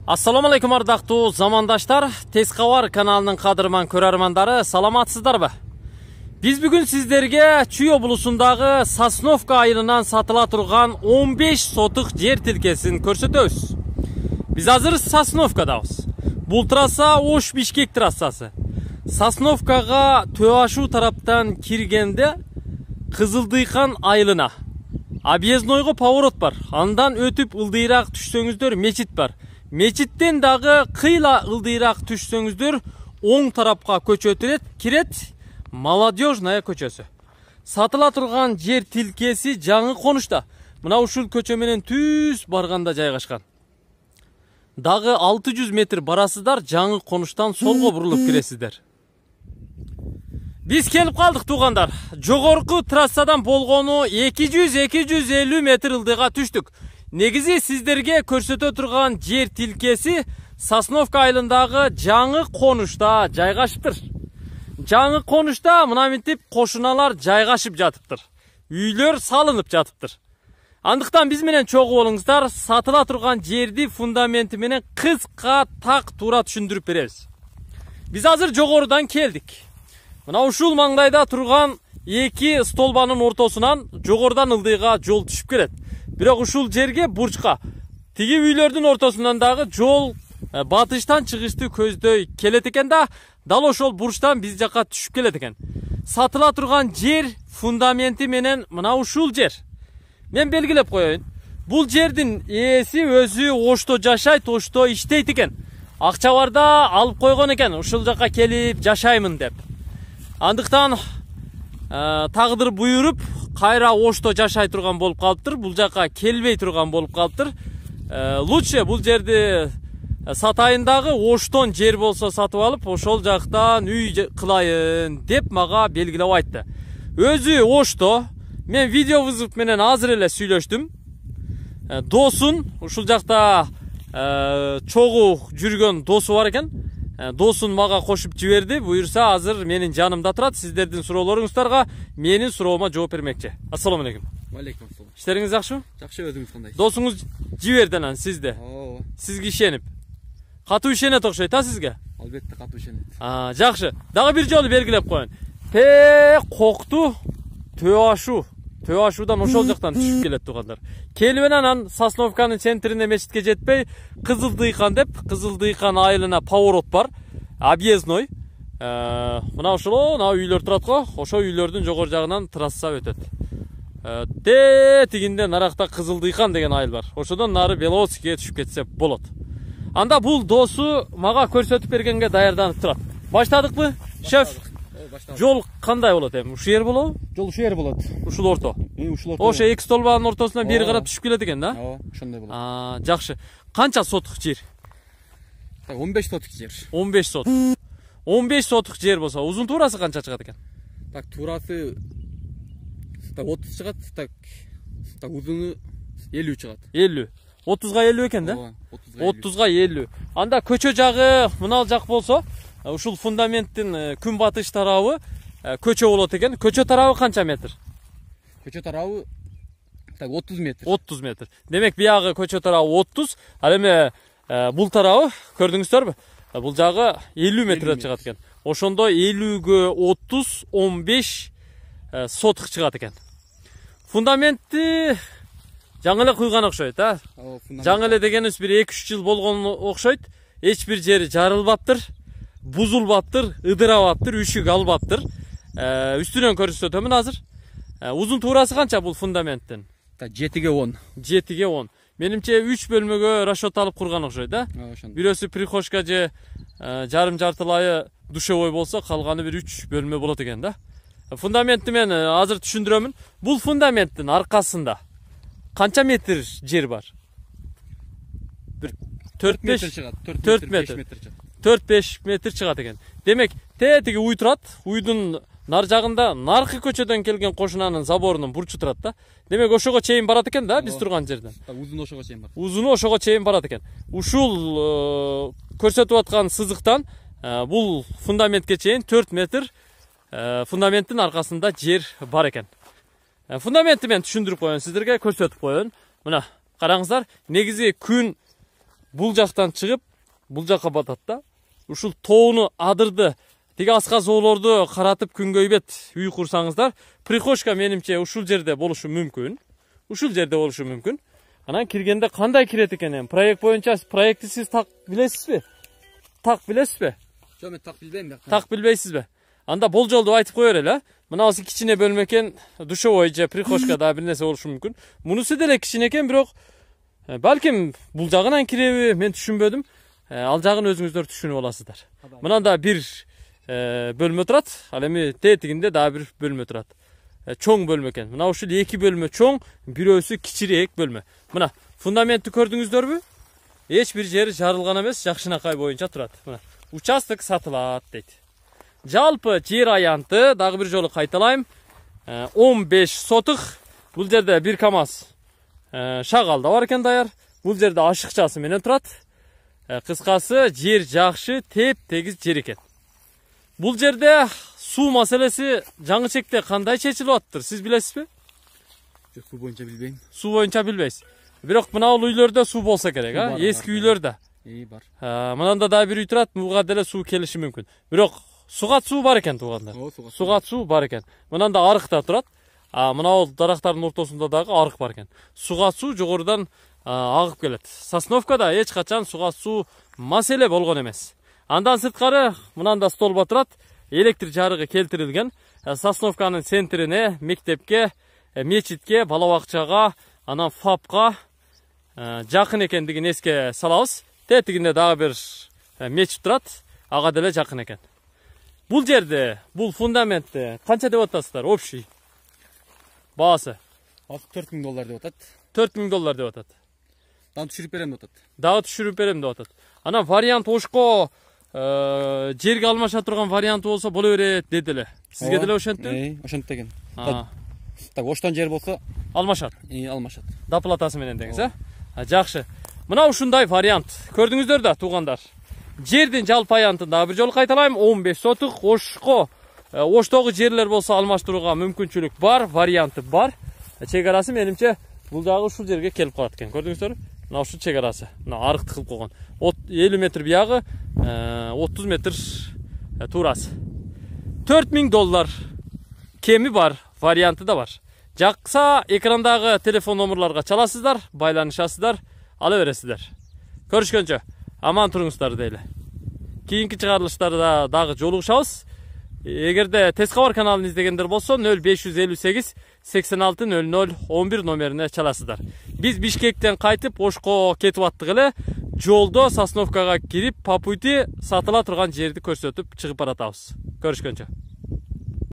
Ассаламу алейкум ардактуу замандаштар, Тез кабар каналынын кадырман көрөрмандары, саламатсыздарбы? Биз бүгүн сиздерге Чүй облусундагы Сосновка айылынан сатыла турган 15 сотук жер тилкесин көрсөтөбүз. Биз азыр Сосновкадабыз. Бул трасса Ош-Бишкек трассасы. Сосновкага Төашуу тараптан киргенде Кызылдыйкан айылына объезднойго поворот бар. Андан өтүп ылдыйраак түшсөңүздөр мечит бар. Мечиттен дагы кыйла ылдыйраак түшсөңүздөр оң тарапка көчө кирет Молодежная көчөсү. Сатыла турган жер тилкеси жаңы конушта. Мына ушул көчө менен түз барганда жайгашкан. Дагы 600 метр барасыздар, жаңы конуштан солго бурулуп киресиздер. Биз келип калдык туугандар. Жогорку трассадан болгону 200-250 метр ылдыйга түштүк. Негизи сиздерге көрсөтө турган жер тилкеси Сосновка айылындагы жаңы конушта жайгашыптыр. Жаңы конушта мына мынтип кошуналар жайгашып жатыптыр. Үйлөр салынып жатыптыр. Андыктан биз менен чогуу болуңуздар, сатыла турган жерди фундаменти менен кыска так туура түшүндүрүп беребиз. Биз азыр жогорудан келдик. Мына ушул маңдайда турган эки столбанын ортосунан жогорудан ылдыйга жол түшүп келет. Бирок ушул жерге бурчка, тиги үйлөрдүн ортосунан дагы жол батыштан чыгышты көздөй келет экен да, дал ошол бурчтан биз жакка түшүп келет экен. Сатыла турган жер фундаменти менен мына ушул жер. Мен белгилеп коеюн. Бул жердин ээси өзү Ошто жашайт, Ошто иштейт экен. Акча барда алып койгон экен, ушул жакка келип жашаймын деп. Андыктан тагдыр буйруп, кайра Ошто жашай турган болуп калыптыр. Бул жакка келбей турган болуп калыптыр. Лучше бул жерди сатайын дагы Оштон жер болсо сатып алып, ошол жактан үй кылайын деп мага белгилеп айтты. Өзү Ошто. Мен видео вызов менен азыр эле сүйлөштүм. Досун, ушул жакта чогуу жүргөн досу бар экен. Досун мага кошуп жиберди. Буюрса азыр менин жанымда турат. Сиздердин суроолоруңуздарга менин суроома жооп бермекчи. Ассаламу алейкум. Алейкум ассалам. Иштериңиз жакшыбы? Жакшы, өзүңүз кандай? Досуңуз жиберди анан сизди. Ооба. Сизге ишенип. Катуу ишенет окшойт, сизге? Албетте катуу ишенет. Жакшы. Дагы бир жолу белгилеп коеюн. Кокту Төашуудан ошол жактан түшүп келет туугандар. Келип анан Сосновканын центрине мечитке жетпей, Кызылдыйкан деп, Кызылдыйкан айылына поворот бар. Объездной. Мына ошол үйлөр турат го, ошол үйлөрдүн жогору жагынан трасса өтөт. Тигинде наракта Кызылдыйкан деген айыл бар. Ошодон нары Беловодскийге түшүп кетсе болот. Анда бул досу мага көрсөтүп бергенге даярданып турат. Баштадыкпы, шеф? Жол кандай болот эми? Ушул жер болобу? Жол ушул жер болот. Ушул орто. Ушул орто. Ошо эки столбанын ортосунан бери карап түшүп келет экен да? Ооба, ошондой болот. Жакшы. Канча сотук жер? 15 сотук жер. 15 сотук. 15 сотук жер болсо, узун туурасы канча чыгат экен? Так, туурасы 30 чыгат, так узуну 50 чыгат. 50. 30га 50 экен да? Ооба, 30га 50. Анда көчө жагы мынал жак болсо, ушул фундаменттин күнбатыш тарабы көчө болот экен. Көчө тарабы канча метр? Көчө тарабы 30 метр. 30 метр. Демек биягы көчө тарабы 30, ал эми бул тарабы көрдүңүздөрбү? Бул жагы 50 метрден чыгат экен. Ошондо 50ге 30, 15 сотук чыгат экен. Фундаментти жаңы эле куйган окшойт, Жаңы эле дегенибиз бир 2-3 жыл болгон окшойт. Эч бир жери жарылбаптыр, бузулбаптыр, ыдырабаптыр, үшүк албаптыр. Үстүнөн көрсөтөмүн азыр. Узун туурасы канча бул фундаменттин? 7ге 10. 7ге 10. Менимче 3 бөлмөгө расчет алып курган окшойт, Бирөөсү прихожка же жарым жартылайы душевой болсо, калганы бир 3 бөлмө болот экен да. Фундаментти мен азыр түшүндүрөмүн. Бул фундаменттин аркасында канча метр жер бар? 4 метр чыгат. 4-5 метр чыгат экен. Демек, тетиги уй турат. Уйдун нар жагында наркы көчөдөн келген кошунанын заборунун бурчу турат да. Демек, ошого чейин барат экен да, биз турган жерден. Узуну ошого чейин бар. Узуну ошого чейин барат экен. Ушул көрсөтүп аткан сызыктан бул фундаментке чейин 4 метр фундаменттин аркасында жер бар экен. Фундаментти мен түшүндүрүп коеюн, сиздерге көрсөтүп коеюн. Мына, караңыздар, негизи күн бул жактан чыгып, бул жакка батат да. Ушул тоону адырды, тиги аска зоолорду каратып күнгөйбөт үй курсаңыздар, прихожка менимче ушул жерде болушу мүмкүн. Ушул жерде болушу мүмкүн. Анан киргенде кандай кирет экен? Проект боюнча проектти сиз так билесизби? Так билесизби? Жок, мен так билбейм. Так билбейсизби? Анда болжолду айтып кое берели, мынабысы кичине бөлмө экен, душевой же прихожка да бир нерсе болушу мүмкүн. Мунусу деле кичине экен, бирок балким бул жагынан киреби, мен түшүнбөдүм. Ал жагын өзүңүздөр түшүнүп аласыздар. Мынанда бир бөлмө турат, ал эми тетигинде да бир бөлмө турат. Чоң бөлмө экен. Мына ушул 2 бөлмө чоң, бирөөсү кичирээк бөлмө. Мына фундаментти көрдүңүздөрбү? Эч бир жери жарылган эмес, жакшынакай боюнча турат. Мына участок сатылат дейт. Жалпы жер аянты дагы бир жолу кайталайм. 15 сотық. Бул жерде бир КАМАЗ шагал да бар экен даяр. Бул жерде ашыкчасы менен турат. Кыскасы жер жакшы, теп-тегиз жер экен. Бул жерде суу маселеси жаңы чекте кандай чечилип атыптыр, сиз билесизби? Жок, суу боюнча билбейм. Суу боюнча билбейсиз. Бирок мына бул үйлөрдө суу болсо керек, а? Эски үйлөрдө. Бар. Мынанда да бир үй турат, буга деле суу келиши мүмкүн. Бирок сугат суу бар экен туугандар. Сугат суу бар экен. Мынанда арык да турат. Мына бул дарактардын ортосунда дагы арык бар экен. Сугат суу жогорудан агып келет. Сосновкада эч качан сугат суу маселе болгон эмес. Андан сырткары мынанда столба турат, электр жарыгы келтирилген. Сосновканын центрине, мектепке, мечитке, бала бакчага, анан ФАПка жакын экендигин эске салабыз. Тетигинде дагы бир мечит турат, ага деле жакын экен. Бул жерде, бул фундаментте канча деп атасыздар общий баасы? $4000 деп атат. $4000 деп атат. Дагы түшүрүп берем деп атат. Дагы түшүрүп берем деп атат. Анан вариант ошко жерге алмаша турган варианты болсо боло берет деди эле. Сизге деле ошентти? Ошентти экен. Так, оштон жер болсо алмашат. Алмашат. Доплатасы менен деңиз, жакшы. Мына ушундай вариант. Көрдүңүздөр да туугандар. Жердин жалпы аянтын дагы бир жолу кайталайм, 15 сотық Ошко. Оштогу жерлер болсо алмаштырууга мүмкүнчүлүк бар, варианты бар. Чек арасы менимче бул дагы ушул жерге келип калат экен. Көрдүңүздөрбү? Мына ушул чек арасы. Мына арыкты кылып койгон. 50 метр биягы, 30 метр туурасы. $4000 кеми бар, варианты да бар. Жакса экрандагы телефон номерларга чаласыздар, байланышасыздар, ала бересиздар. Көрүшкөнчө аман туруңуздар дейли. Кийинки чыгарылыштарда дагы жолугушабыз. Эгерде Тез кабар каналын издегендер болсо 0558 86 00 11 номерине чаласыздар. Биз Бишкектен кайтып Ошко кетип аттык эле. Жолдо Сосновкага кирип, по пути сатыла турган жерди көрсөтүп чыгып баратабыз. Көрүшкөнчө.